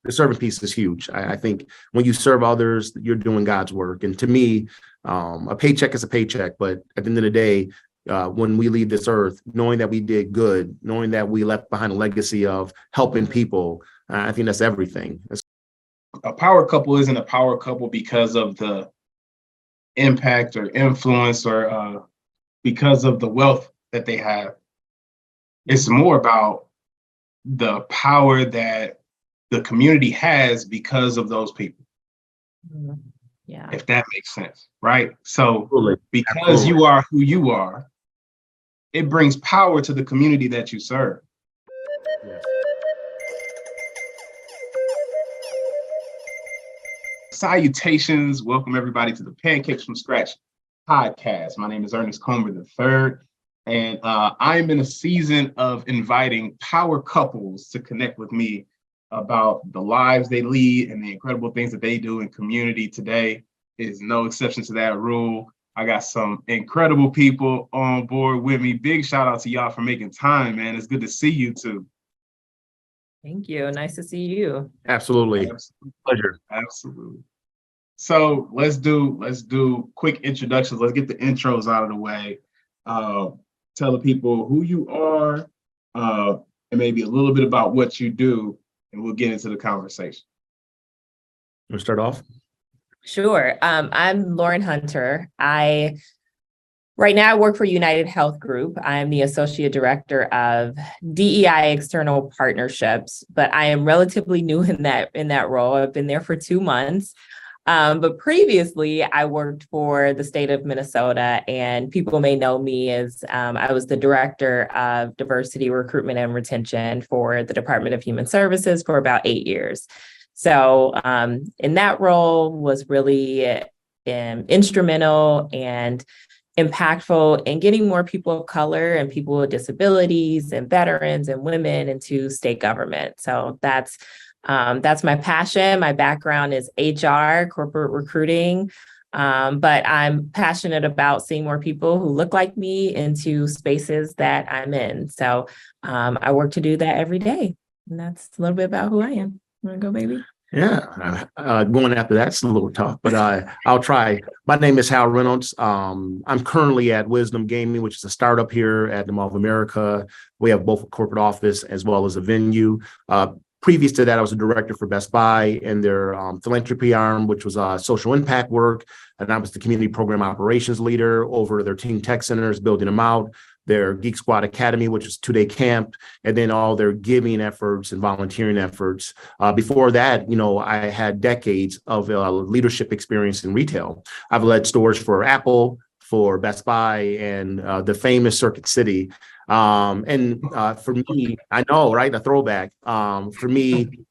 the serving piece is huge. I think when you serve others, you're doing God's work. And to me, a paycheck is a paycheck. But at the end of the day, when we leave this earth, knowing that we did good, knowing that we left behind a legacy of helping people, I think that's everything. A power couple isn't a power couple because of the impact or influence or because of the wealth that they have. It's more about the power that the community has because of those people. Yeah. If that makes sense, right? So Absolutely. because Absolutely. you are who you are, it brings power to the community that you serve. Yes. Salutations. Welcome everybody to the Pancakes From Scratch podcast. My name is Ernest Comer III, and I'm in a season of inviting power couples to connect with me about the lives they lead and the incredible things that they do in community. Today is no exception to that rule. I got some incredible people on board with me. Big shout out to y'all for making time, man. It's good to see you too. Thank you. Nice to see you. Absolutely. Pleasure. Absolutely. So let's do quick introductions. Let's get the intros out of the way. Tell the people who you are, and maybe a little bit about what you do, and we'll get into the conversation. You want to start off? Sure. I'm Lauren Hunter. Right now I work for United Health Group. I'm the Associate Director of DEI External Partnerships, but I am relatively new in that role. I've been there for 2 months. But previously I worked for the state of Minnesota, and people may know me as I was the Director of Diversity, Recruitment, and Retention for the Department of Human Services for about 8 years. So in that role was really instrumental and impactful in getting more people of color and people with disabilities and veterans and women into state government. So that's my passion. My background is HR, corporate recruiting, but I'm passionate about seeing more people who look like me into spaces that I'm in. So I work to do that every day. And that's a little bit about who I am. Want to go, baby? Yeah, going after that's a little tough, but I'll try. My name is Hal Reynolds. I'm currently at Wisdom Gaming, which is a startup here at the Mall of America. We have both a corporate office as well as a venue. Previous to that, I was a director for Best Buy and their philanthropy arm, which was social impact work. And I was the community program operations leader over their teen tech centers, building them out, their Geek Squad Academy, which is 2-day camp, and then all their giving efforts and volunteering efforts. Before that, I had decades of leadership experience in retail. I've led stores for Apple, for Best Buy, and the famous Circuit City. For me, I know, right? A throwback. For me,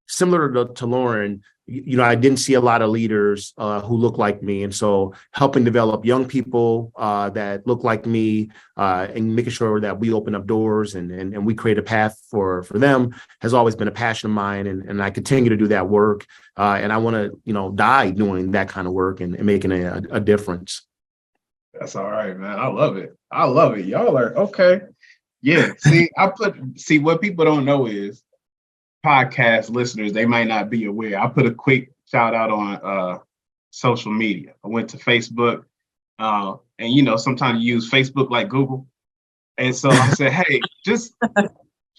similar to Lauren, I didn't see a lot of leaders who look like me. And so helping develop young people that look like me and making sure that we open up doors and we create a path for them has always been a passion of mine. And I continue to do that work. And I want to, die doing that kind of work and making a difference. That's all right, man. I love it. Y'all are okay. Yeah. See, what people don't know is podcast listeners, they might not be aware. I put a quick shout out on social media. I went to Facebook, and sometimes you use Facebook like Google. And so I said, hey, just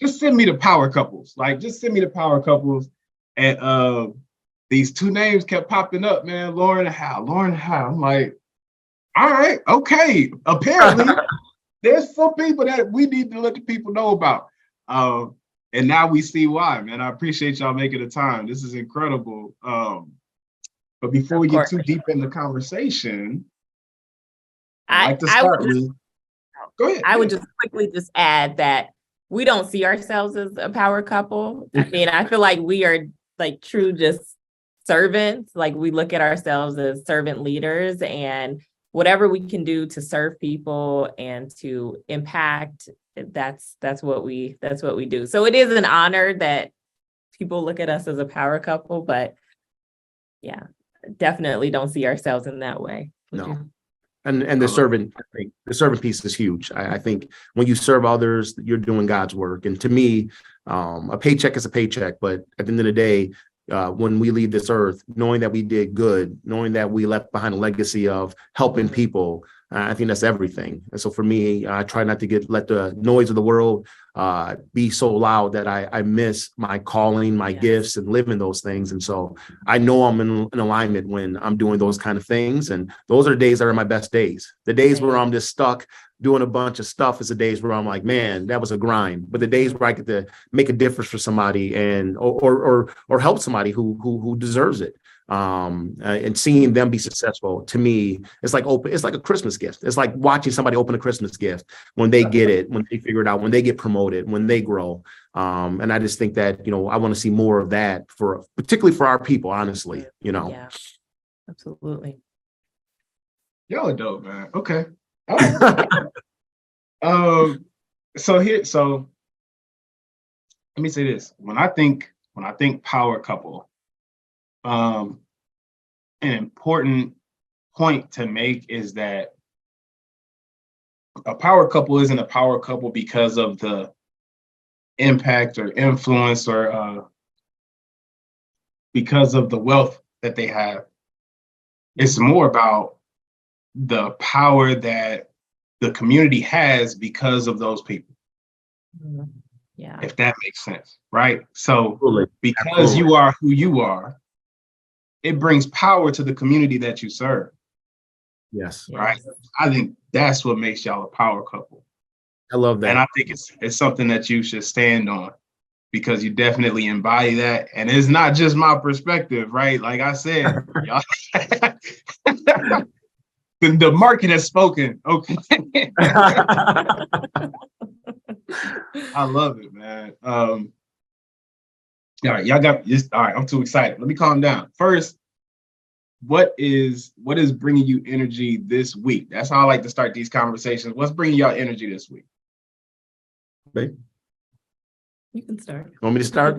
send me the power couples. Like, just send me the power couples. And these two names kept popping up, man. Lauren and Hal. I'm like, all right, okay. Apparently, there's some people that we need to let the people know about. And now we see why, man. I appreciate y'all making the time. This is incredible. But before we get too deep in the conversation, I'd like to start with. Go ahead. I would just quickly add that we don't see ourselves as a power couple. I mean, I feel like we are like true just servants. Like, we look at ourselves as servant leaders, and whatever we can do to serve people and to impact, that's what we do. So it is an honor that people look at us as a power couple, but yeah, definitely don't see ourselves in that way. No. And the servant, I think the servant piece is huge. I think when you serve others, you're doing God's work. And to me, a paycheck is a paycheck. But at the end of the day, when we leave this earth, knowing that we did good, knowing that we left behind a legacy of helping people, I think that's everything. And so for me, I try not to let the noise of the world be so loud that I miss my calling, my gifts, and living those things. And so I know I'm in alignment when I'm doing those kind of things. And those are the days that are my best days. The days where I'm just stuck doing a bunch of stuff is the days where I'm like, man, that was a grind. But the days where I get to make a difference for somebody and or help somebody who deserves it. And seeing them be successful, to me, it's like a Christmas gift. It's like watching somebody open a Christmas gift when they get it, when they figure it out, when they get promoted, when they grow. And I just think that, I want to see more of that particularly for our people, honestly, Yeah, absolutely. Y'all are dope, man. Okay. So let me say this. When I think power couple, an important point to make is that a power couple isn't a power couple because of the impact or influence or because of the wealth that they have. It's more about the power that the community has because of those people. Yeah. If that makes sense, right? So Absolutely. because you are who you are, it brings power to the community that you serve. Yes. Right. I think that's what makes y'all a power couple. I love that. And I think it's something that you should stand on because you definitely embody that. And it's not just my perspective, right? Like I said, y'all, the market has spoken. Okay. I love it, man. All right, y'all got this. All right, I'm too excited. Let me calm down. First, what is bringing you energy this week? That's how I like to start these conversations. What's bringing y'all energy this week? Okay. You can start. Want me to start?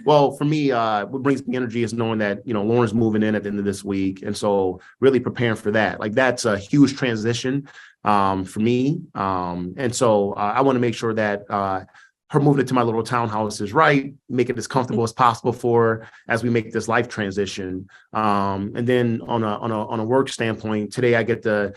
Well, for me, what brings me energy is knowing that, Lauren's moving in at the end of this week. And so really preparing for that. Like that's a huge transition for me. And so I want to make sure that her moving into my little townhouse is right, make it as comfortable as possible for her as we make this life transition. And then on a work standpoint, today I get to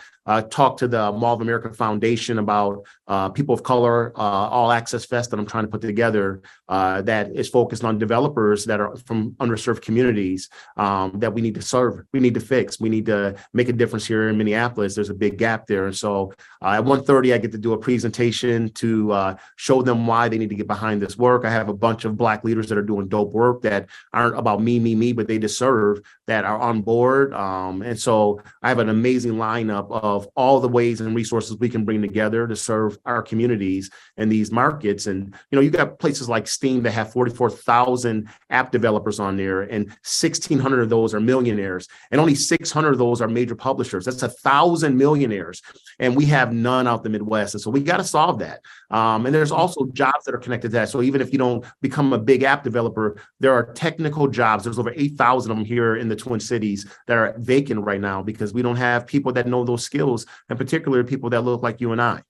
talk to the Mall of America Foundation about People of Color All Access Fest that I'm trying to put together that is focused on developers that are from underserved communities that we need to serve, we need to fix, we need to make a difference here in Minneapolis. There's a big gap there. And so at 1:30, I get to do a presentation to show them why they need to get behind this work. I have a bunch of Black leaders that are doing dope work that aren't about me, but they deserve that are on board. And so I have an amazing lineup of all the ways and resources we can bring together to serve our communities and these markets. And, you got places like Steam that have 44,000 app developers on there, and 1,600 of those are millionaires, and only 600 of those are major publishers. That's 1,000 millionaires. And we have none out the Midwest. And so we got to solve that. And there's also jobs that are connected to that. So even if you don't become a big app developer, there are technical jobs. There's over 8,000 of them here in the Twin Cities that are vacant right now because we don't have people that know those skills, and particularly people that look like you and I.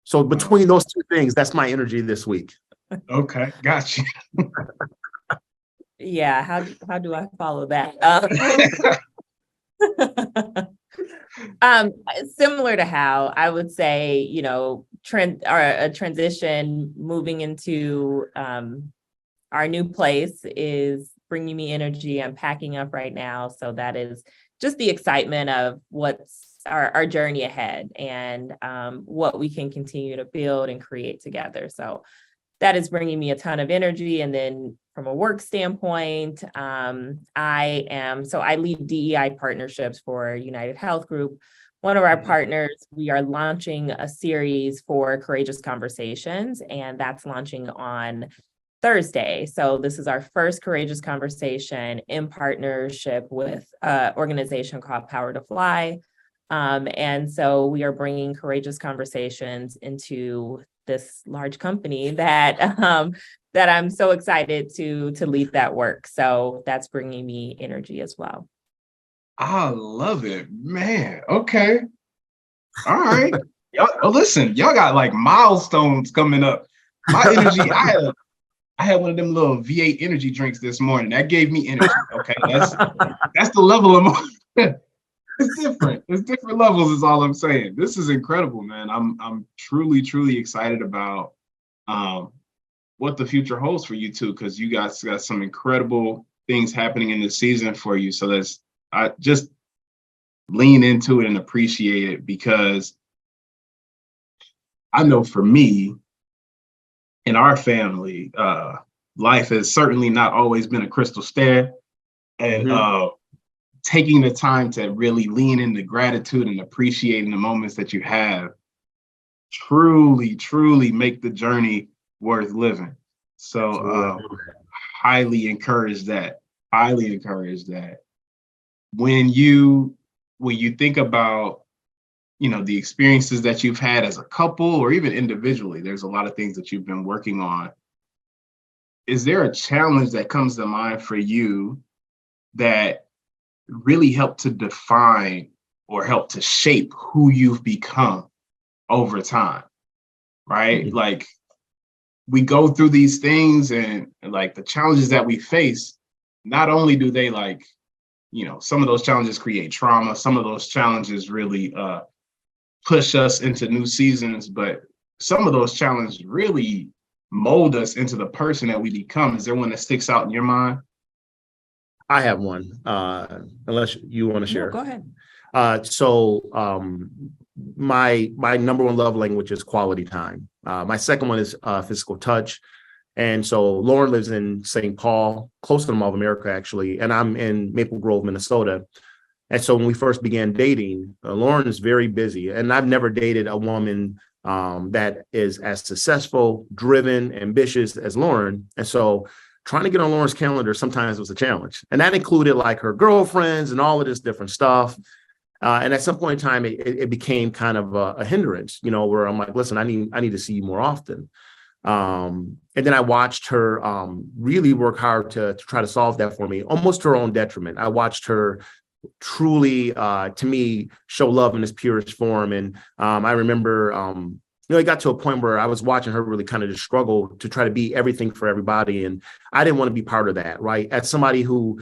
So between those two things, that's my energy this week. Okay, gotcha. Yeah, how do I follow that? Similar to Hal, I would say, a transition moving into our new place is bringing me energy. I'm packing up right now. So that is just the excitement of what's our journey ahead and what we can continue to build and create together. So that is bringing me a ton of energy. And then from a work standpoint, I lead DEI partnerships for United Health Group. One of our partners, we are launching a series for Courageous Conversations, and that's launching on Thursday. So this is our first Courageous Conversation in partnership with an organization called Power to Fly. And so we are bringing Courageous Conversations into this large company that I'm so excited to lead that work. So that's bringing me energy as well. I love it, man. Okay. All right. Y'all, oh, listen, y'all got like milestones coming up. My energy, I had one of them little V8 energy drinks this morning. That gave me energy. Okay, that's the level of it's different. It's different levels, is all I'm saying. This is incredible, man. I'm truly, truly excited about what the future holds for you too, because you guys got some incredible things happening in the season for you. So I just lean into it and appreciate it, because I know for me, in our family, life has certainly not always been a crystal stair. And taking the time to really lean into gratitude and appreciating the moments that you have truly, truly make the journey worth living. So highly encourage that. Highly encourage that. When you think about, the experiences that you've had as a couple or even individually, there's a lot of things that you've been working on. Is there a challenge that comes to mind for you that really helped to define or help to shape who you've become over time? Right? Mhm. Like, we go through these things, and like the challenges that we face, not only do they some of those challenges create trauma, some of those challenges really push us into new seasons, but some of those challenges really mold us into the person that we become. Is there one that sticks out in your mind? I have one, unless you want to No, share. go ahead. My number one love language is quality time. My second one is physical touch. And so Lauren lives in St. Paul, close to the Mall of America, actually, and I'm in Maple Grove, Minnesota. And so when we first began dating, Lauren is very busy, and I've never dated a woman that is as successful, driven, ambitious as Lauren. And so trying to get on Lauren's calendar sometimes was a challenge, and that included like her girlfriends and all of this different stuff. And at some point in time, it became kind of a hindrance, where I'm like, listen, I need to see you more often. And then I watched her really work hard to try to solve that for me, almost to her own detriment. I watched her truly, to me, show love in its purest form. And I remember, it got to a point where I was watching her really kind of just struggle to try to be everything for everybody. And I didn't want to be part of that, right? As somebody who,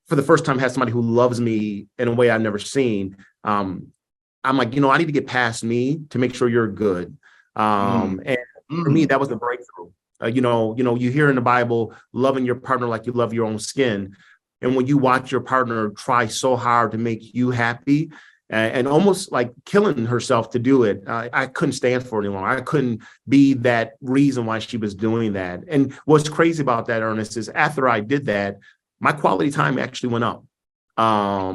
for the first time, has somebody who loves me in a way I've never seen, I'm like, I need to get past me to make sure you're good. And for me, that was a breakthrough. You hear in the Bible, loving your partner like you love your own skin. And when you watch your partner try so hard to make you happy and almost like killing herself to do it, I couldn't stand for it any longer. I couldn't be that reason why she was doing that. And what's crazy about that, Ernest, is after I did that, my quality time actually went up,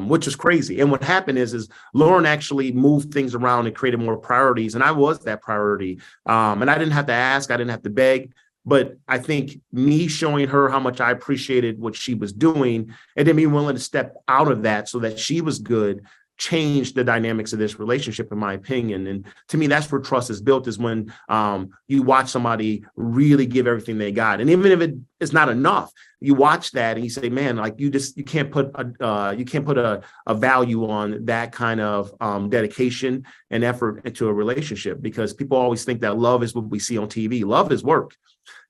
which is crazy. And what happened is Lauren actually moved things around and created more priorities. And I was that priority. And I didn't have to ask, I didn't have to beg. But I think me showing her how much I appreciated what she was doing, and then being willing to step out of that so that she was good, changed the dynamics of this relationship, in my opinion. And to me, that's where trust is built, is when you watch somebody really give everything they got. And even if it's not enough, you watch that and you say, man, like you can't put a value on that kind of dedication and effort into a relationship, because people always think that love is what we see on TV. Love is work.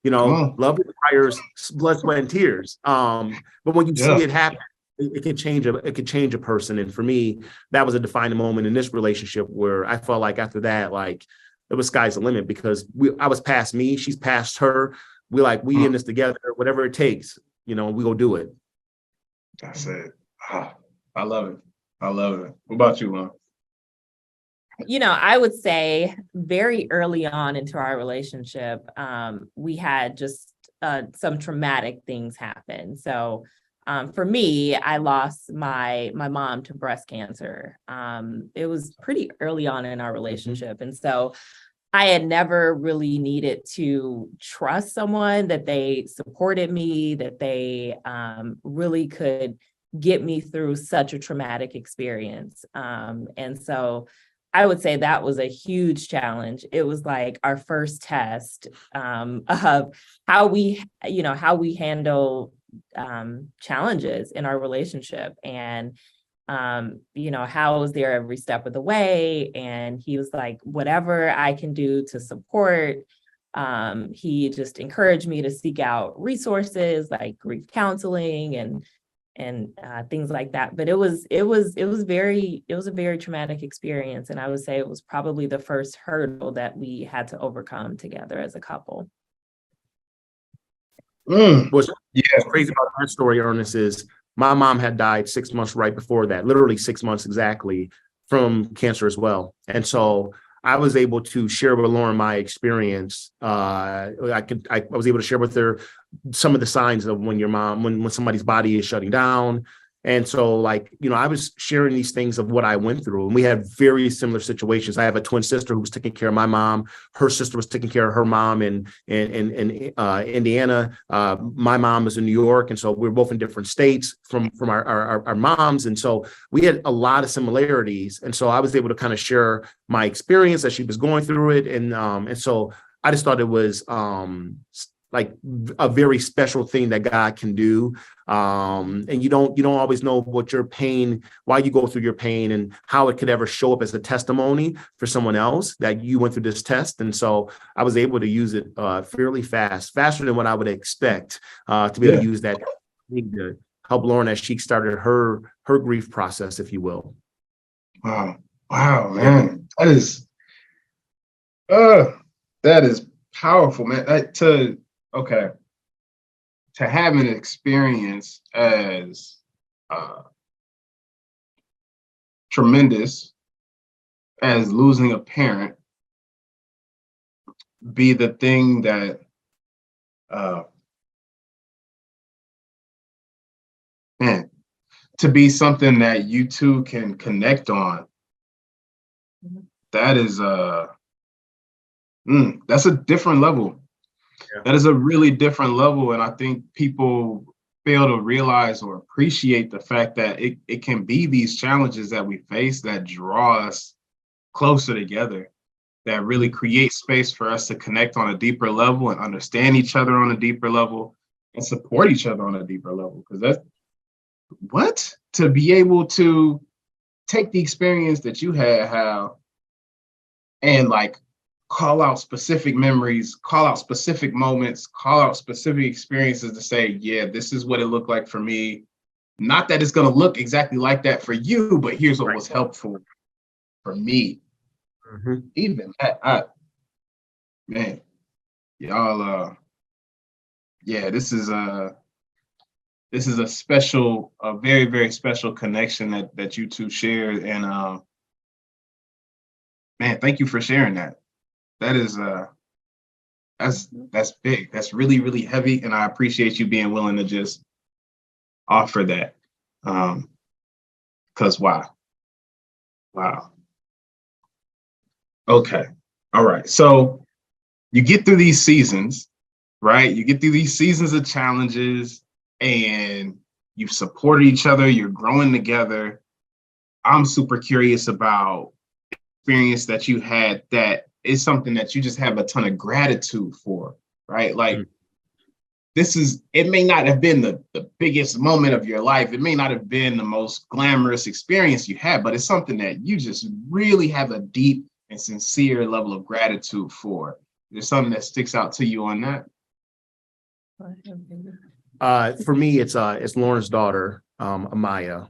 Love requires blood, sweat, and tears. But when you see it happen, it can change a person. And for me, that was a defining moment in this relationship where I felt like after that, like it was sky's the limit, because I was past me, she's past her. We in this together, whatever it takes, we go do it. That's it. I love it. I love it. What about you, Lauren? I would say very early on into our relationship, we had just some traumatic things happen. So for me, I lost my mom to breast cancer. It was pretty early on in our relationship. And so I had never really needed to trust someone that they supported me, that they really could get me through such a traumatic experience. And so I would say that was a huge challenge. It was like our first test of how we handle challenges in our relationship. And Hal was there every step of the way. And he was like, whatever I can do to support. He just encouraged me to seek out resources like grief counseling and things like that. But it was a very traumatic experience. And I would say it was probably the first hurdle that we had to overcome together as a couple. What's crazy about that story, Ernest, is my mom had died 6 months right before that, literally 6 months exactly, from cancer as well. And so I was able to share with Lauren my experience. I was able to share with her some of the signs of when somebody's body is shutting down. And so, I was sharing these things of what I went through, and we had very similar situations. I have a twin sister who was taking care of my mom. Her sister was taking care of her mom in Indiana. My mom was in New York, and so we were both in different states from our moms. And so we had a lot of similarities. And so I was able to kind of share my experience as she was going through it, and so I just thought it was like a very special thing that God can do. And you don't always know what your pain, why you go through your pain, and how it could ever show up as a testimony for someone else that you went through this test. And so I was able to use it fairly faster than what I would expect to be able to use that to help Lauren as she started her grief process, if you will. Wow, man, that is powerful, man. To have an experience as tremendous as losing a parent be the thing that to be something that you two can connect on. That is that's a different level. That is a really different level. And I think people fail to realize or appreciate the fact that it can be these challenges that we face that draw us closer together, that really create space for us to connect on a deeper level and understand each other on a deeper level and support each other on a deeper level. Because to be able to take the experience that you had, Hal, and call out specific memories, call out specific moments, call out specific experiences to say, yeah, this is what it looked like for me. Not that it's going to look exactly like that for you, but here's what was helpful for me. Even that, man, y'all, this is a very, very special connection that you two shared. And man, thank you for sharing that. That is that's big. That's really, really heavy. And I appreciate you being willing to just offer that. 'Cause wow. Okay. All right. So you get through these seasons, right? You get through these seasons of challenges and you've supported each other, you're growing together. I'm super curious about experience that you had that is something that you just have a ton of gratitude for, right? It may not have been the biggest moment of your life. It may not have been the most glamorous experience you had, but it's something that you just really have a deep and sincere level of gratitude for. There's something that sticks out to you on that? For me, it's Lauren's daughter, Amaya.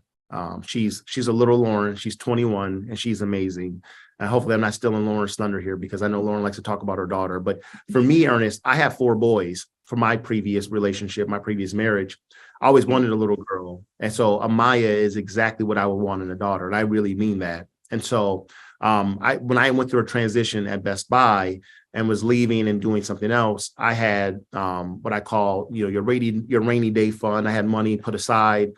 She's a little Lauren. She's 21 and she's amazing. And hopefully I'm not stealing Lauren's thunder here because I know Lauren likes to talk about her daughter. But for me, Ernest, I have 4 boys from my previous relationship, my previous marriage. I always wanted a little girl. And so Amaya is exactly what I would want in a daughter. And I really mean that. And so when I went through a transition at Best Buy and was leaving and doing something else, I had what I call, your rainy day fund. I had money put aside.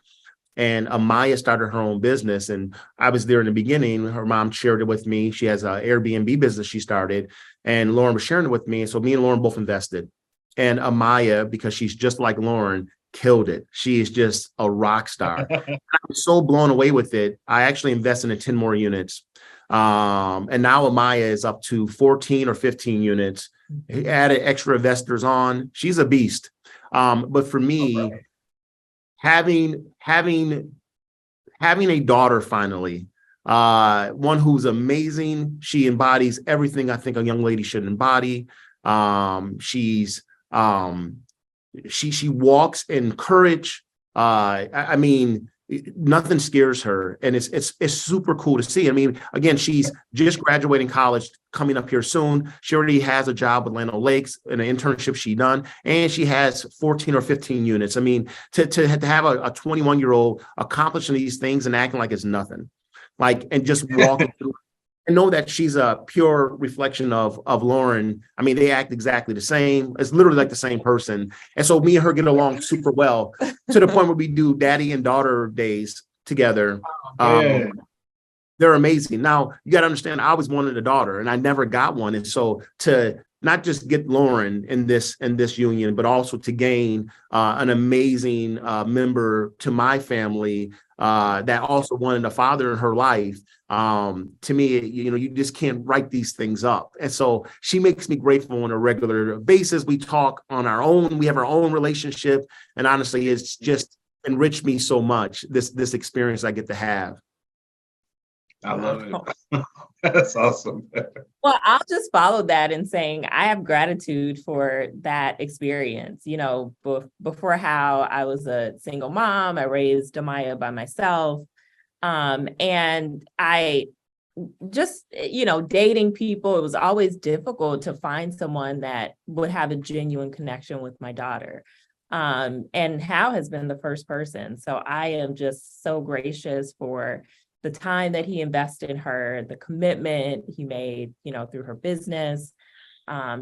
And Amaya started her own business. And I was there in the beginning. Her mom shared it with me. She has an Airbnb business she started. And Lauren was sharing it with me. And so me and Lauren both invested. And Amaya, because she's just like Lauren, killed it. She is just a rock star. I was so blown away with it. I actually invested in 10 more units. And now Amaya is up to 14 or 15 units. He added extra investors on. She's a beast. But for me, having having a daughter finally, one who's amazing. She embodies everything I think a young lady should embody. She's she walks in courage. I mean, nothing scares her, and it's super cool to see. I mean, again, she's just graduating college, coming up here soon. She already has a job with Lano Lakes, an internship she done, and she has 14 or 15 units. I mean, to have a 21-year-old accomplishing these things and acting like it's nothing, like, and just walking through. I know that she's a pure reflection of Lauren. I mean, they act exactly the same. It's literally like the same person. And so me and her get along super well, to the point where we do daddy and daughter days together. They're amazing. Now, you got to understand, I always wanted a daughter and I never got one. And so to not just get Lauren in this union, but also to gain an amazing member to my family that also wanted a father in her life. To me, you just can't write these things up. And so she makes me grateful on a regular basis. We talk on our own, we have our own relationship. And honestly, it's just enriched me so much, this experience I get to have. I love it. That's awesome. Well, I'll just follow that in saying I have gratitude for that experience. Before Hal, I was a single mom. I raised Amaya by myself. And I just, dating people, it was always difficult to find someone that would have a genuine connection with my daughter. And Hal has been the first person. So I am just so gracious for the time that he invested in her, the commitment he made, through her business,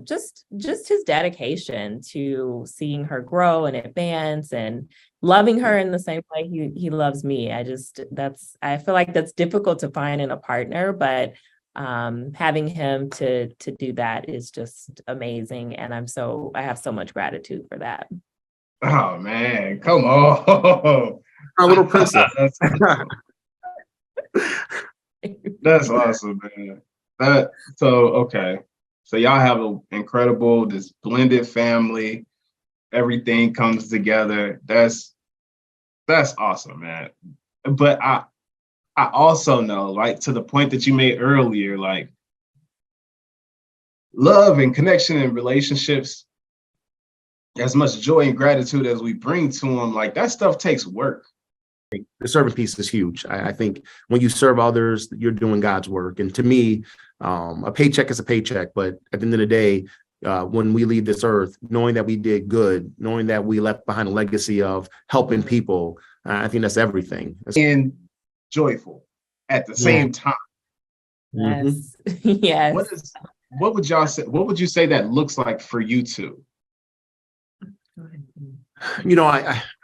just his dedication to seeing her grow and advance and loving her in the same way he loves me. I feel like that's difficult to find in a partner, but having him to do that is just amazing. And I have so much gratitude for that. Oh man, come on. Our little princess. That's awesome, man. Okay. So y'all have an incredible, this blended family. Everything comes together. That's awesome, man. But I also know, like, to the point that you made earlier, like, love and connection and relationships, as much joy and gratitude as we bring to them, like, that stuff takes work. The serving piece is huge. I think when you serve others, you're doing God's work. And to me, a paycheck is a paycheck. But at the end of the day, when we leave this earth, knowing that we did good, knowing that we left behind a legacy of helping people, I think that's everything. And joyful at the same time. Yes. Yes. What would y'all say? What would you say that looks like for you two?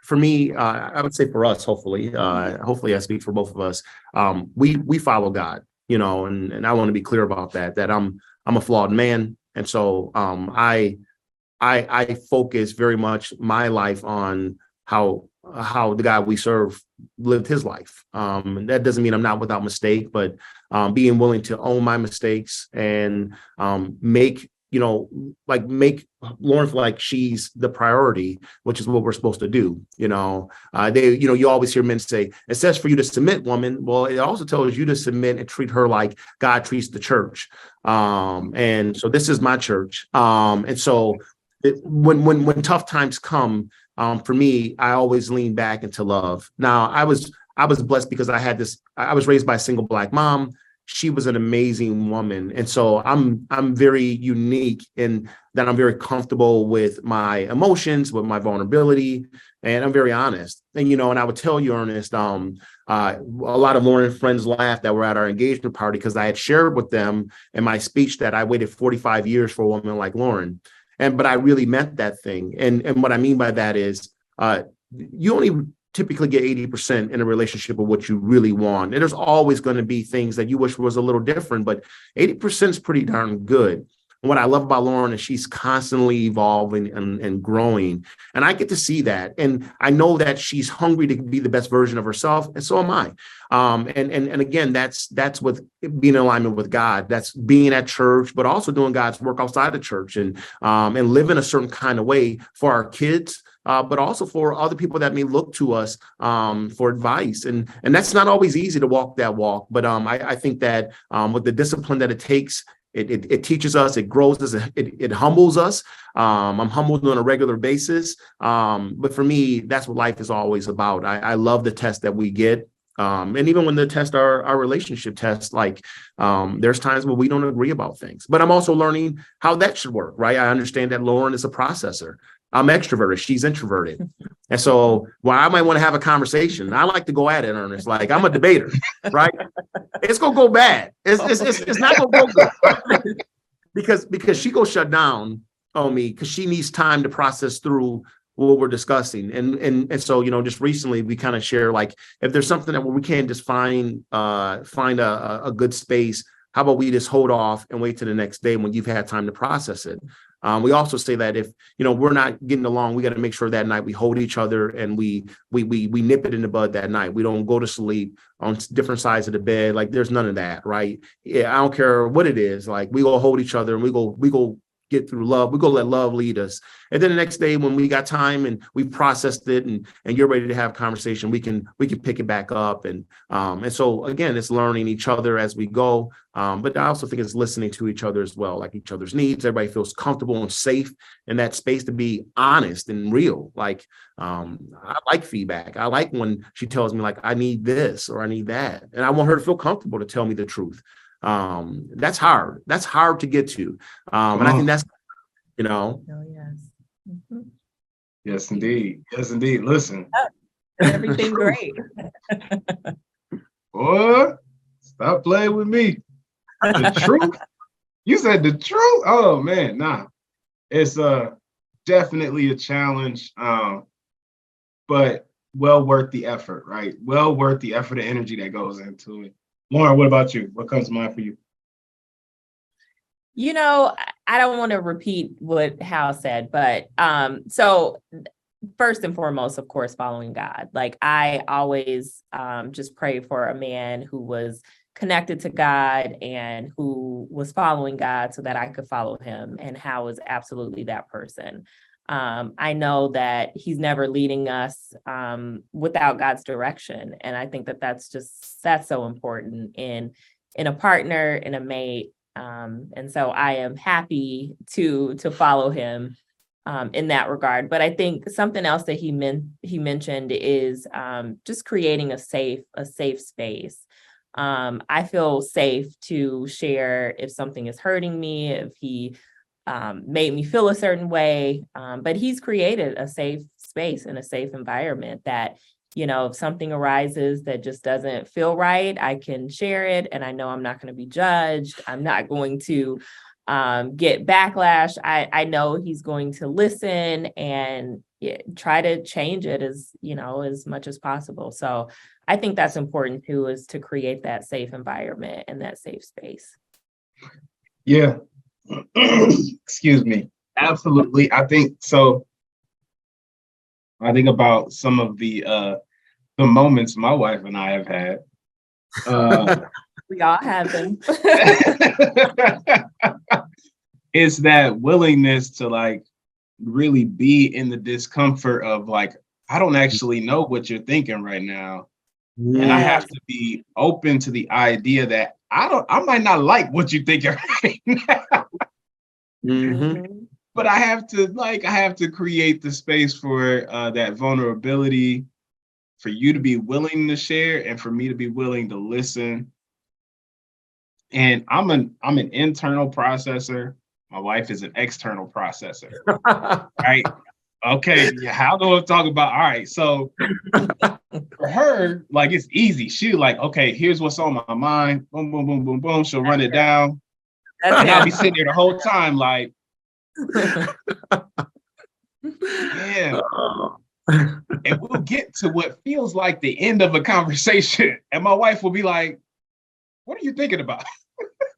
For me, I would say for us, hopefully I speak for both of us. We follow God, and I want to be clear about that I'm a flawed man. And so I focus very much my life on how the God we serve lived his life. And that doesn't mean I'm not without mistake, but being willing to own my mistakes and make Lauren feel like she's the priority, which is what we're supposed to do. You always hear men say, it says for you to submit, woman. Well, it also tells you to submit and treat her like God treats the church. And so this is my church. And so when tough times come, for me, I always lean back into love. Now, I was blessed because I was raised by a single Black mom. She was an amazing woman. And so I'm very unique in that I'm very comfortable with my emotions, with my vulnerability, and I'm very honest. And, and I would tell you, Ernest, a lot of Lauren friends laughed that were at our engagement party because I had shared with them in my speech that I waited 45 years for a woman like Lauren. But I really meant that thing. And what I mean by that is you only typically get 80% in a relationship of what you really want. And there's always going to be things that you wish was a little different, but 80% is pretty darn good. And what I love about Lauren is she's constantly evolving and growing. And I get to see that. And I know that she's hungry to be the best version of herself. And so am I. And again, that's with being in alignment with God. That's being at church, but also doing God's work outside the church and living a certain kind of way for our kids, but also for other people that may look to us for advice. And that's not always easy to walk that walk. But I think that with the discipline that it takes, it teaches us, it grows us, it humbles us. I'm humbled on a regular basis. But for me, that's what life is always about. I love the tests that we get. And even when the tests are our relationship tests, like there's times where we don't agree about things, but I'm also learning how that should work, right? I understand that Lauren is a processor. I'm extroverted. She's introverted. And so while I might want to have a conversation, I like to go at it, Ernest. Like I'm a debater, right? It's going to go bad. It's not going to go good because she goes shut down on me because she needs time to process through what we're discussing. And so, you know, just recently we kind of share, like, if there's something that we can't just find a good space, how about we just hold off and wait till the next day when you've had time to process it. We also say that if, you know, we're not getting along, we got to make sure that night we hold each other and we nip it in the bud that night. We don't go to sleep on different sides of the bed. Like there's none of that, right? Yeah, I don't care what it is. Like we go hold each other and we go get through love. We go let love lead us. And then the next day when we got time and we've processed it and you're ready to have conversation, we can pick it back up. And so again, it's learning each other as we go. But I also think it's listening to each other as well, like each other's needs. Everybody feels comfortable and safe in that space to be honest and real. Like I like feedback. I like when she tells me like, I need this or I need that. And I want her to feel comfortable to tell me the truth. That's hard. That's hard to get to. And I think that's, you know. Oh, yes. Mm-hmm. Yes, indeed. Yes, indeed. Listen. Everything great. Boy, stop playing with me. The truth? You said the truth? Oh man, nah. It's definitely a challenge. But well worth the effort, right? Well worth the effort and energy that goes into it. Lauren, what about you? What comes to mind for you? You know, I don't want to repeat what Hal said, but so first and foremost, of course, following God. Like I always just pray for a man who was connected to God and who was following God so that I could follow him. And Hal is absolutely that person. I know that he's never leading us without God's direction. And I think that that's so important in a partner, in a mate. And so I am happy to follow him in that regard. But I think something else that he mentioned is just creating a safe space. I feel safe to share if something is hurting me, if he made me feel a certain way, but he's created a safe space and a safe environment that, you know, if something arises that just doesn't feel right, I can share it and I know I'm not going to be judged. I'm not going to get backlash. I know he's going to listen and try to change it as much as possible. So I think that's important too, is to create that safe environment and that safe space. Yeah. Excuse me. Absolutely. I think so. I think about some of the moments my wife and I have had. We all have them. It's that willingness to like really be in the discomfort of like, I don't actually know what you're thinking right now. Yeah. And I have to be open to the idea that I might not like what you're thinking right now. Mm-hmm. But I have to create the space for that vulnerability, for you to be willing to share and for me to be willing to listen. And I'm an internal processor. My wife is an external processor. Right? Okay, how do I talk about? All right, so for her, like it's easy. She like, okay, here's what's on my mind. Boom, boom, boom, boom, boom. She'll run it down. And I'll be sitting there the whole time, like, yeah. And we'll get to what feels like the end of a conversation, and my wife will be like, "What are you thinking about?"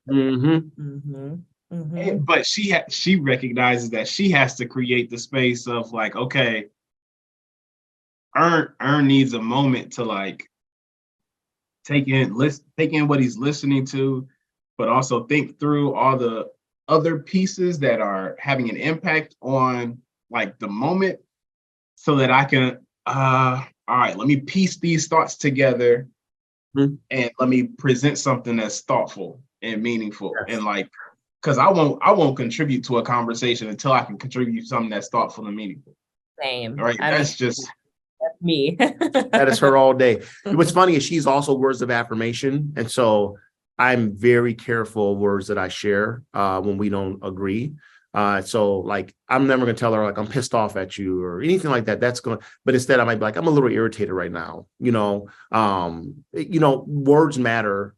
Mm-hmm. Mm-hmm. Mm-hmm. But she recognizes that she has to create the space of like, okay, Ern needs a moment to like take in what he's listening to, but also think through all the other pieces that are having an impact on like the moment. so that I can, all right, let me piece these thoughts together and let me present something that's thoughtful and meaningful. Yes. And like, because I won't contribute to a conversation until I can contribute something that's thoughtful and meaningful. Same. All right. That's Me. That is her all day. What's funny is she's also words of affirmation. And so I'm very careful of words that I share when we don't agree. So like, I'm never going to tell her like, I'm pissed off at you or anything like that. But instead I might be like, I'm a little irritated right now. Words matter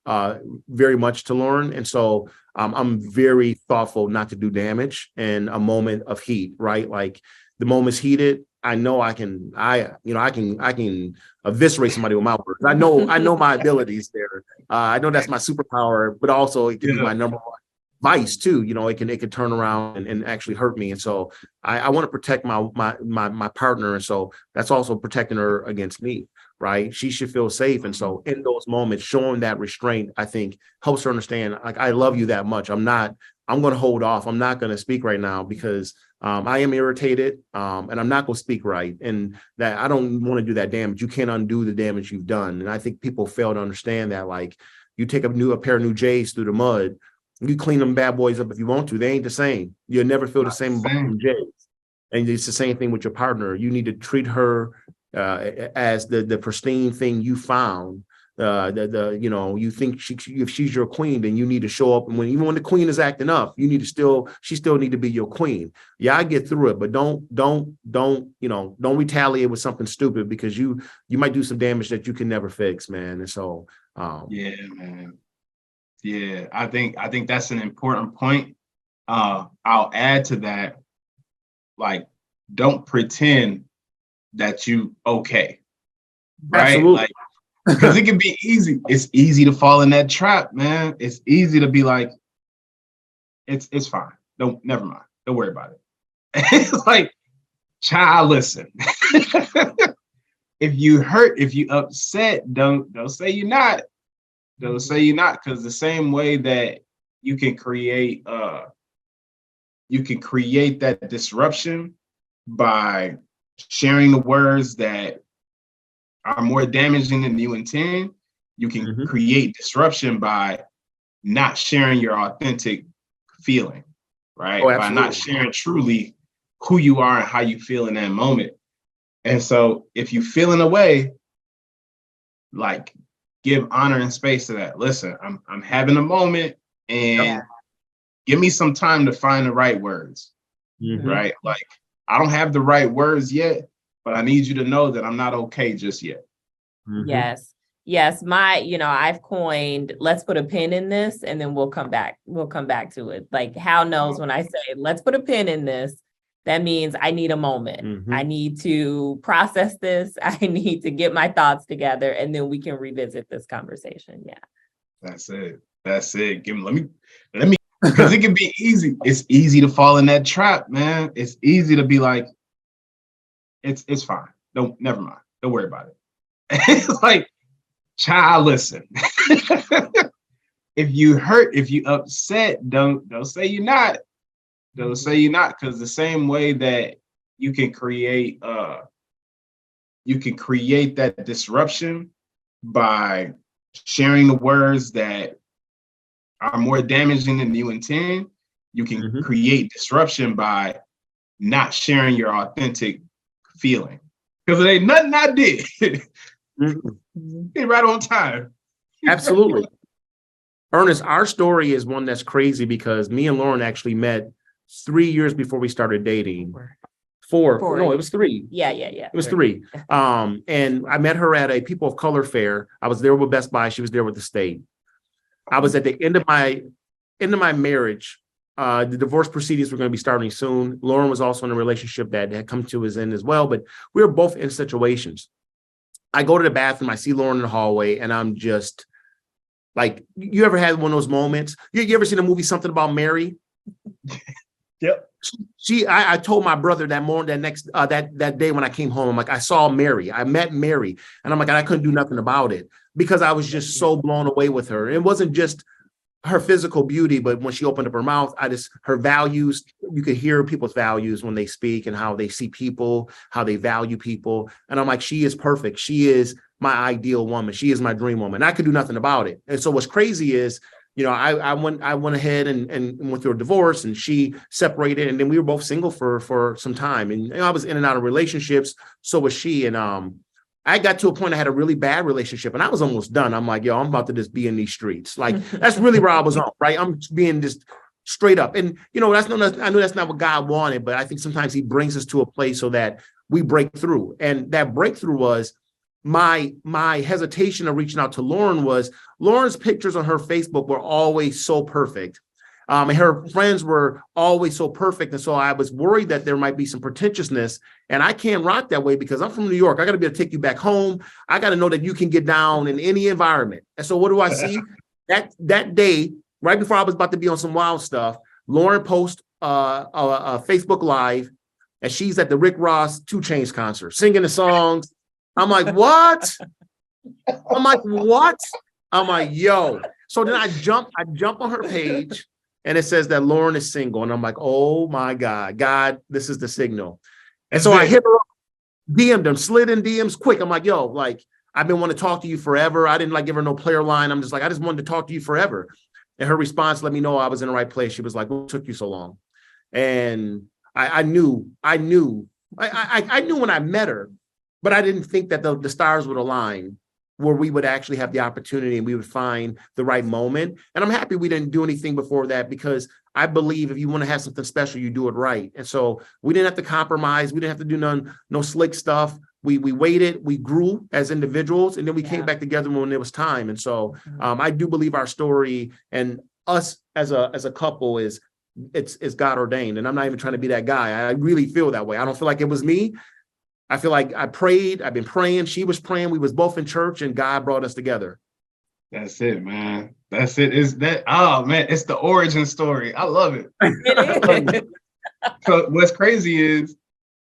very much to Lauren. And so I'm very thoughtful not to do damage in a moment of heat, right? Like the moment's heated. I know I can eviscerate somebody with my words. I know my abilities there. I know that's my superpower, but also it can be my number one vice too. It can turn around and actually hurt me. And so I want to protect my partner. And so that's also protecting her against me, right? She should feel safe. And so in those moments, showing that restraint, I think helps her understand, like, I love you that much. I'm going to hold off. I'm not going to speak right now because I am irritated and I'm not going to speak right. And that I don't want to do that damage. You can't undo the damage you've done. And I think people fail to understand that, like, you take a pair of new J's through the mud, you clean them bad boys up if you want to. They ain't the same. You'll never feel the same about them J's. And it's the same thing with your partner. You need to treat her as the pristine thing you found. You think if she's your queen, then you need to show up. And even when the queen is acting up, she still need to be your queen. Yeah, I get through it, but don't retaliate with something stupid because you might do some damage that you can never fix, man. And so, yeah, man. Yeah, I think that's an important point. I'll add to that, like, don't pretend that you okay, right? Absolutely. Like, because it can be easy. It's easy to fall in that trap, man. It's easy to be like, it's fine. Never mind. Don't worry about it. It's like, child, listen. If you hurt, if you upset, don't say you're not. Don't say you're not, because the same way that you can create that disruption by sharing the words that are more damaging than you intend, you can create disruption by not sharing your authentic feeling, right? Oh, by not sharing truly who you are and how you feel in that moment. And so if you feel in a way, like, give honor and space to that. Listen, I'm having a moment and give me some time to find the right words, right? Like, I don't have the right words yet, but I need you to know that I'm not okay just yet. Yes. I've coined, let's put a pin in this and then we'll come back to it. Like, Hal knows when I say, let's put a pin in this, that means I need a moment. I need to process this. I need to get my thoughts together, and then we can revisit this conversation. Yeah. That's it. Let me, because it can be easy. It's easy to fall in that trap, man. It's easy to be like, it's fine. Never mind. Don't worry about it. It's like, child, listen. If you hurt, if you upset, don't say you're not. Don't say you're not, because the same way that you can create that disruption by sharing the words that are more damaging than you intend, you can create disruption by not sharing your authentic feeling. Because it ain't nothing I did. Right on time. Absolutely. Ernest, our story is one that's crazy because me and Lauren actually met 3 years before we started dating. Four. No, it was 3. Yeah. It was 3. And I met her at a People of Color fair. I was there with Best Buy. She was there with the state. I was at the end of my marriage. The divorce proceedings were going to be starting soon. Lauren was also in a relationship that had come to his end as well, but we were both in situations. I go to the bathroom, I see Lauren in the hallway, and I'm just like, you ever had one of those moments? You ever seen a movie, Something About Mary? Yep. I told my brother that morning, that day when I came home, I'm like, I saw Mary, I met Mary, and I'm like, I couldn't do nothing about it because I was just so blown away with her. It wasn't just her physical beauty, but when she opened up her mouth, her values, you could hear people's values when they speak and how they see people, how they value people. And I'm like, she is perfect. She is my ideal woman. She is my dream woman. I could do nothing about it. And so what's crazy is, I went ahead and went through a divorce, and she separated, and then we were both single for some time. And I was in and out of relationships. So was she. And I got to a point I had a really bad relationship, and I was almost done. I'm like, yo, I'm about to just be in these streets. Like, that's really where I was on, right? I'm being just straight up. And, I know that's not what God wanted, but I think sometimes he brings us to a place so that we break through. And that breakthrough was my hesitation of reaching out to Lauren was Lauren's pictures on her Facebook were always so perfect. And her friends were always so perfect. And so I was worried that there might be some pretentiousness, and I can't rock that way because I'm from New York. I got to be able to take you back home. I got to know that you can get down in any environment. And so what do I see? That day, right before I was about to be on some wild stuff, Lauren posts a Facebook Live, and she's at the Rick Ross 2 Chainz concert, singing the songs. I'm like, what? I'm like, yo. So then I jump on her page, and it says that Lauren is single. And I'm like, oh my God, this is the signal. And so I hit her up, DM'd them, slid in DMs quick. I'm like, yo, like, I've been wanting to talk to you forever. I didn't give her no player line. I'm just like, I just wanted to talk to you forever. And her response let me know I was in the right place. She was like, what took you so long? And I knew when I met her, but I didn't think that the stars would align where we would actually have the opportunity and we would find the right moment. And I'm happy we didn't do anything before that, because I believe if you want to have something special, you do it right. And so we didn't have to compromise. We didn't have to do no slick stuff. We waited, we grew as individuals, and then we came back together when it was time. And so I do believe our story and us as a couple it's God ordained. And I'm not even trying to be that guy. I really feel that way. I don't feel like it was me. I feel like I prayed. I've been praying. She was praying. We was both in church, and God brought us together. That's it, man. That's it. It's the origin story. I love it. It is. So what's crazy is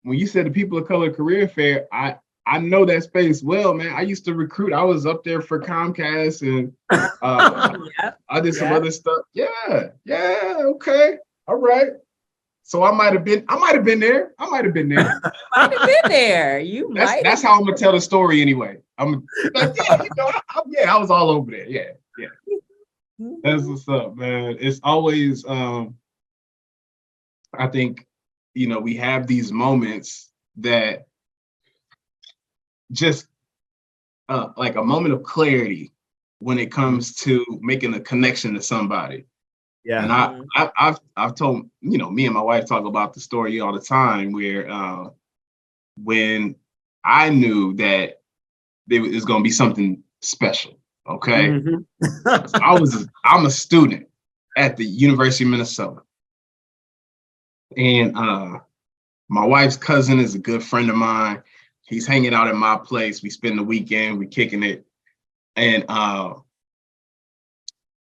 when you said the People of Color Career Fair, I know that space well, man. I used to recruit. I was up there for Comcast, and I did some other stuff. Yeah, okay. All right. So I might have been there. Might have been there. That's how I'm gonna tell the story anyway. I'm like, I was all over there. Yeah. That's what's up, man. It's always I think, we have these moments that just like a moment of clarity when it comes to making a connection to somebody. Yeah. And I've told, me and my wife talk about the story all the time where when I knew that there was going to be something special. Okay. Mm-hmm. I'm a student at the University of Minnesota. And my wife's cousin is a good friend of mine. He's hanging out at my place. We spend the weekend, we kicking it. And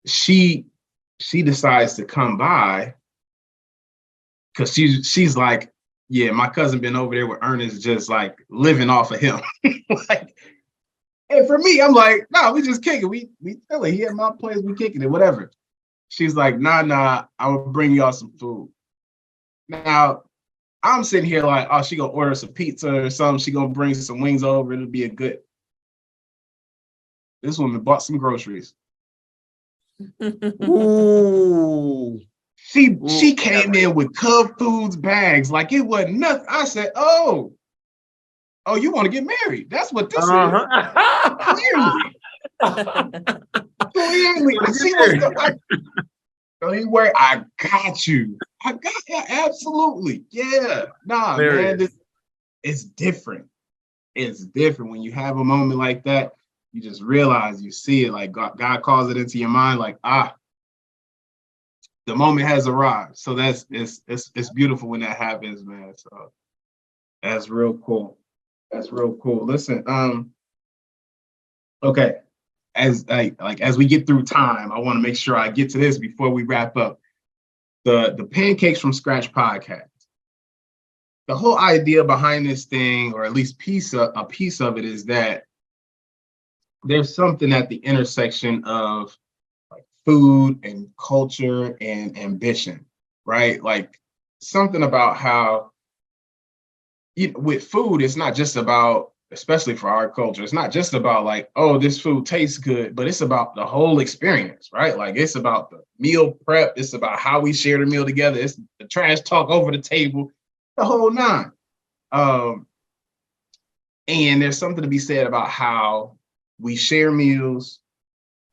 she decides to come by because she's like, yeah, my cousin been over there with Ernest, just like living off of him. And for me, I'm like, no, we just kicking. We chilling. He at my place, we kicking it, whatever. She's like, nah, I'm gonna bring y'all some food. Now, I'm sitting here like, oh, she gonna order some pizza or something. She gonna bring some wings over. It'll be a good. This woman bought some groceries. Ooh. She came in with Cub Foods bags like it wasn't nothing. I said, oh, you want to get married? That's what this is. Clearly. Don't worry, I got you. Absolutely. Yeah. Nah, man. It's different. It's different when you have a moment like that. You just realize, you see it, like God calls it into your mind, like, the moment has arrived. So it's beautiful when that happens, man. So that's real cool. Listen, okay. As we get through time, I want to make sure I get to this before we wrap up. The Pancakes From Scratch podcast. The whole idea behind this thing, or at least a piece of it, is that there's something at the intersection of like food and culture and ambition, right? Like something about how with food, it's not just about, especially for our culture, it's not just about like, oh, this food tastes good, but it's about the whole experience, right? Like it's about the meal prep, it's about how we share the meal together, it's the trash talk over the table, the whole nine. And there's something to be said about how we share meals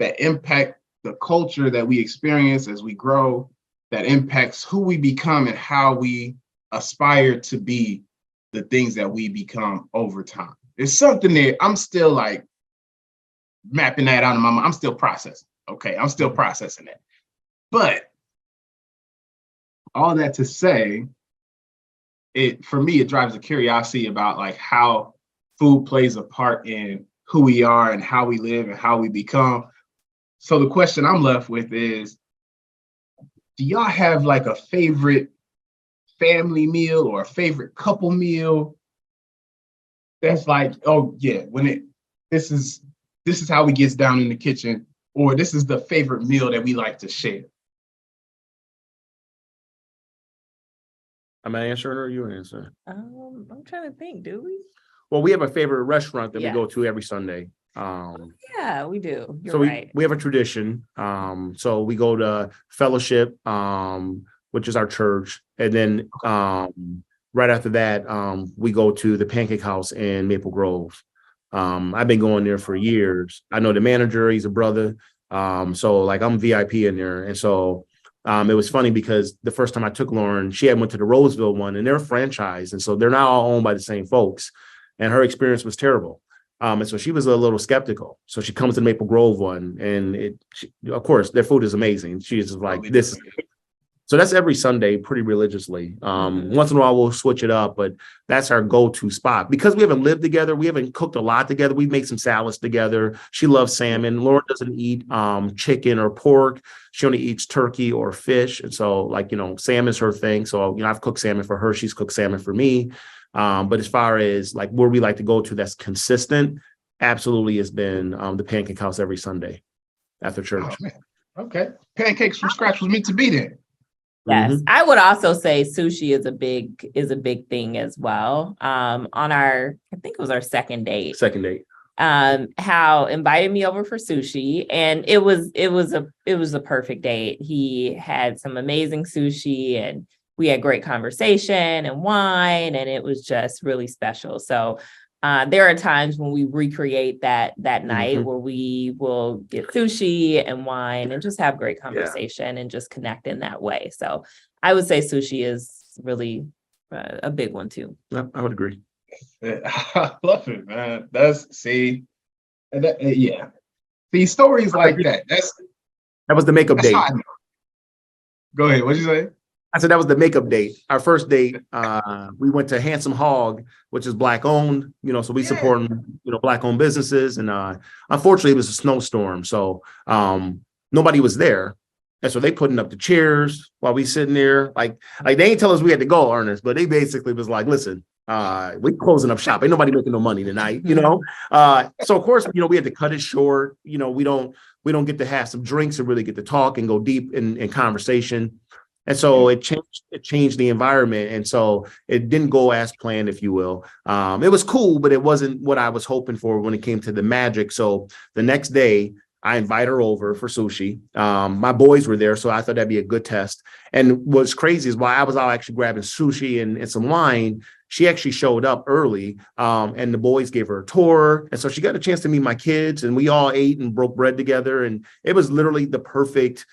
that impact the culture that we experience as we grow, that impacts who we become and how we aspire to be the things that we become over time. It's something that I'm still like mapping that out in my mind. I'm still processing. Okay, I'm still processing that. But all that to say, for me, it drives a curiosity about like how food plays a part in who we are and how we live and how we become. So the question I'm left with is, do y'all have like a favorite family meal or a favorite couple meal that's like, oh yeah, this is how we get down in the kitchen, or this is the favorite meal that we like to share? Am I answering or you answering? I'm trying to think, do we? Well, we have a favorite restaurant that we Yeah. go to every Sunday. Yeah, we do. You're So right. we have a tradition. So we go to Fellowship, which is our church, and then right after that, we go to the Pancake House in Maple Grove. I've been going there for years. I know the manager; he's a brother. So like I'm VIP in there, and so it was funny because the first time I took Lauren, she had went to the Roseville one, and they're franchised, and so they're now all owned by the same folks, and her experience was terrible. And so she was a little skeptical. So she comes to the Maple Grove one, and of course, their food is amazing. She's just like, this is. So that's every Sunday pretty religiously. Once in a while, we'll switch it up, but that's our go-to spot. Because we haven't lived together, we haven't cooked a lot together. We've made some salads together. She loves salmon. Lauren doesn't eat chicken or pork. She only eats turkey or fish. And so, like, salmon's her thing. So, I've cooked salmon for her. She's cooked salmon for me. But as far as like where we like to go to that's consistent, absolutely has been the Pancake House every Sunday after church. Oh, man. Okay. Pancakes from Scratch was meant to be there. Yes, I would also say sushi is a big thing as well. On our, I think it was our second date. Hal invited me over for sushi, and it was a perfect date. He had some amazing sushi, and we had great conversation and wine, and it was just really special. So there are times when we recreate that night where we will get sushi and wine and just have great conversation and just connect in that way. So I would say sushi is really a big one too. Yep, I would agree. I love it, man. See stories like that. That was the makeup date. Go ahead. What'd you say? I said that was the makeup date. Our first date, we went to Handsome Hog, which is Black owned, so we support, Black owned businesses. And unfortunately, it was a snowstorm. So nobody was there. And so they putting up the chairs while we sitting there. Like they ain't tell us we had to go, Ernest, but they basically was like, listen, we closing up shop. Ain't nobody making no money tonight, So of course, we had to cut it short. We don't get to have some drinks and really get to talk and go deep in conversation. And so it changed the environment. And so it didn't go as planned, if you will. It was cool, but it wasn't what I was hoping for when it came to the magic. So the next day, I invite her over for sushi. My boys were there, so I thought that'd be a good test. And what's crazy is while I was out actually grabbing sushi and some wine, she actually showed up early, and the boys gave her a tour. And so she got a chance to meet my kids, and we all ate and broke bread together. And it was literally the perfect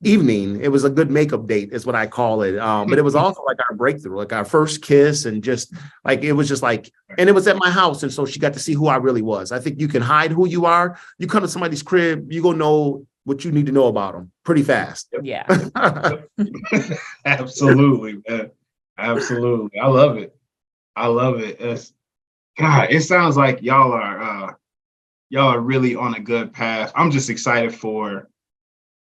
evening. It was a good makeup date is what I call it. But it was also like our breakthrough, like our first kiss, and just like, it was just like, and it was at my house. And so she got to see who I really was. I think you can hide who you are. You come to somebody's crib, you gonna know what you need to know about them pretty fast. Yeah. Absolutely, man. Absolutely. I love it. God, it sounds like y'all are really on a good path. I'm just excited for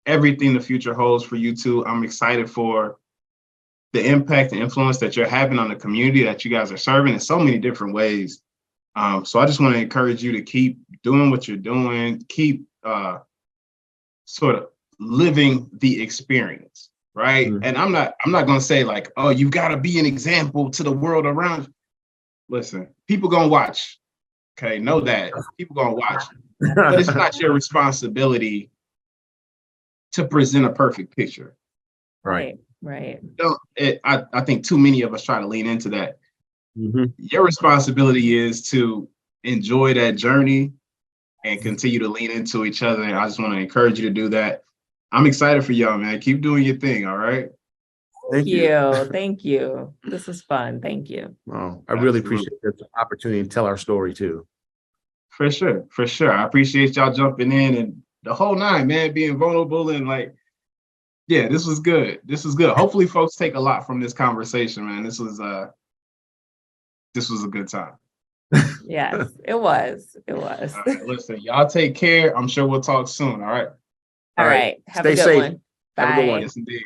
everything the future holds for you two. I'm excited for the impact and influence that you're having on the community that you guys are serving in so many different ways. So I just want to encourage you to keep doing what you're doing, keep sort of living the experience, right? Mhm. And I'm not gonna say like, oh, you've got to be an example to the world around you. Listen, people gonna watch. Okay, know that people gonna watch, but it's not your responsibility to present a perfect picture. Right. Right. I think too many of us try to lean into that. Mhm. Your responsibility is to enjoy that journey and continue to lean into each other. And I just want to encourage you to do that. I'm excited for y'all, man. Keep doing your thing. All right. Thank you. Thank you. This is fun. Thank you. Oh, I really Absolutely. appreciate this opportunity to tell our story too. For sure. For sure. I appreciate y'all jumping in and the whole nine, man, being vulnerable and like, yeah, this was good. This was good. Hopefully folks take a lot from this conversation, man. This was a good time. Yes, it was. It was. All right, listen, y'all take care. I'm sure we'll talk soon. All right. All right. Have a Stay good safe. one. Have a good Bye. one. Yes, indeed.